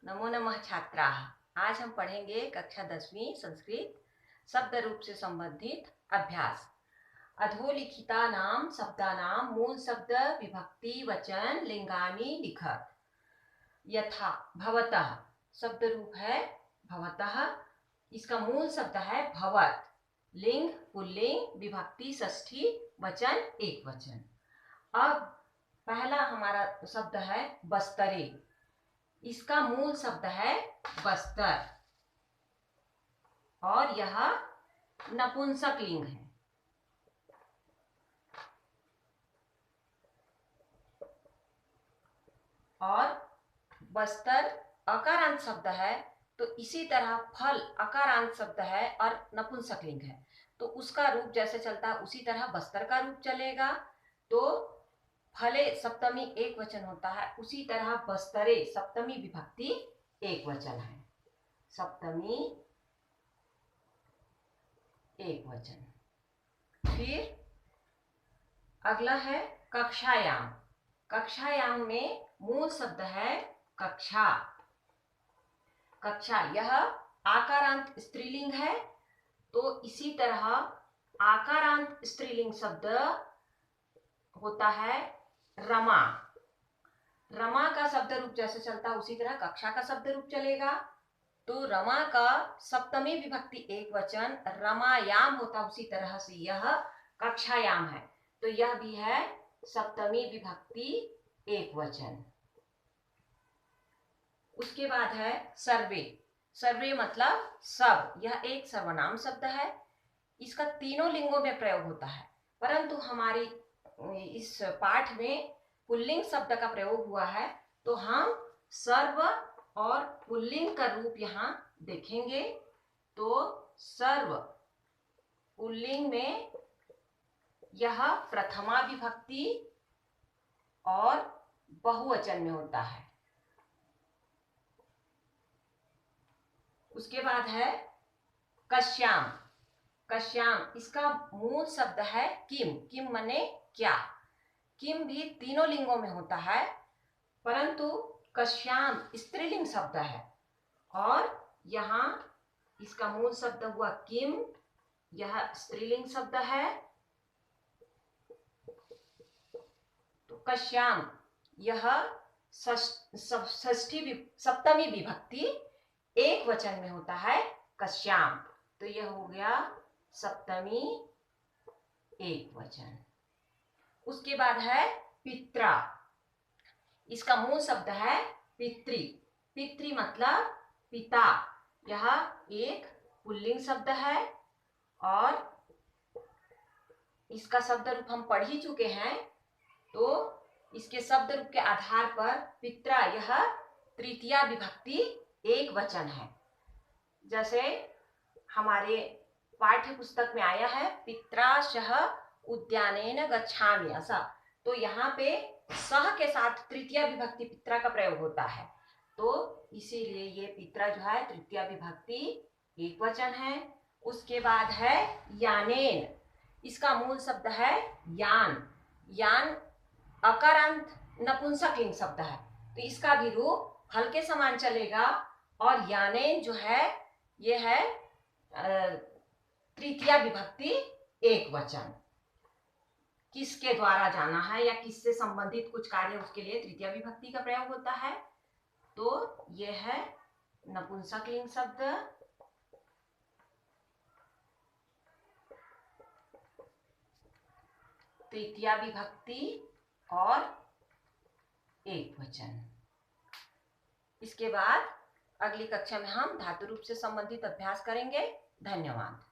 नमो नमः छात्राः। आज हम पढ़ेंगे कक्षा 10वीं संस्कृत शब्द रूप से संबंधित अभ्यास। अधोलिखितानां शब्दानां मूल शब्द विभक्ति वचन लिंगानि लिखत। यथा भवतः शब्द रूप है भवतः, इसका मूल शब्द है भवत, लिंग पुल्लिंग, विभक्ति षष्ठी, वचन एक वचन। अब पहला हमारा शब्द है बस्तरे, इसका मूल शब्द है बस्तर और यह नपुंसक लिंग है। और बस्तर अकारांत शब्द है, तो इसी तरह फल अकारांत शब्द है और नपुंसक लिंग है, तो उसका रूप जैसे चलता है उसी तरह बस्तर का रूप चलेगा। तो फले सप्तमी एक वचन होता है, उसी तरह बस्तरे सप्तमी विभक्ति एक वचन है। सप्तमी एक वचन। फिर अगला है कक्षायाम। कक्षायाम में मूल शब्द है कक्षा। कक्षा यह आकारांत स्त्रीलिंग है, तो इसी तरह आकारांत स्त्रीलिंग शब्द होता है रमा। रमा का शब्द रूप जैसे चलता है उसी तरह कक्षा का शब्द रूप चलेगा। तो रमा का सप्तमी विभक्ति एक वचन रमायाम होता, उसी तरह से यह कक्षायाम है, तो यह भी है सप्तमी विभक्ति एक वचन। उसके बाद है सर्वे। सर्वे मतलब सब, यह एक सर्वनाम शब्द है, इसका तीनों लिंगों में प्रयोग होता है, परंतु हमारी इस पाठ में पुल्लिंग शब्द का प्रयोग हुआ है, तो हम सर्व और पुल्लिंग का रूप यहाँ देखेंगे। तो सर्व पुल्लिंग में यह प्रथमा विभक्ति और बहुवचन में होता है। उसके बाद है कश्याम। कश्याम इसका मूल शब्द है किम। किम माने क्या। किम भी तीनों लिंगों में होता है, परंतु कश्याम स्त्रीलिंग शब्द है और यहाँ इसका मूल शब्द हुआ किम, यह स्त्रीलिंग शब्द है। तो कश्याम यह सप्तमी विभक्ति एक वचन में होता है कश्याम, तो यह हो गया सप्तमी एक वचन। उसके बाद है पित्रा। इसका मूल शब्द है पितृ। पितृ मतलब पिता, यह एक पुल्लिंग शब्द है और इसका शब्द रूप हम पढ़ ही चुके हैं, तो इसके शब्द रूप के आधार पर पित्रा यह तृतीया विभक्ति एक वचन है। जैसे हमारे पाठ्य पुस्तक में आया है पित्राशः उद्यानेन गच्छामि ऐसा, तो यहाँ पे सह के साथ तृतीया विभक्ति पित्रा का प्रयोग होता है, तो इसीलिए ये पित्रा जो है तृतीया विभक्ति एक वचन है। उसके बाद है यानेन। इसका मूल शब्द है यान। यान अकारांत नपुंसक लिंग शब्द है, तो इसका भी रूप फल के समान चलेगा। और यानेन जो है ये है तृतीया विभक्ति एक वचन। किसके द्वारा जाना है या किससे संबंधित कुछ कार्य, उसके लिए तृतीया विभक्ति का प्रयोग होता है, तो यह है नपुंसक लिंग शब्द। तृतीया विभक्ति और एक वचन। इसके बाद अगली कक्षा में हम धातु रूप से संबंधित अभ्यास करेंगे। धन्यवाद।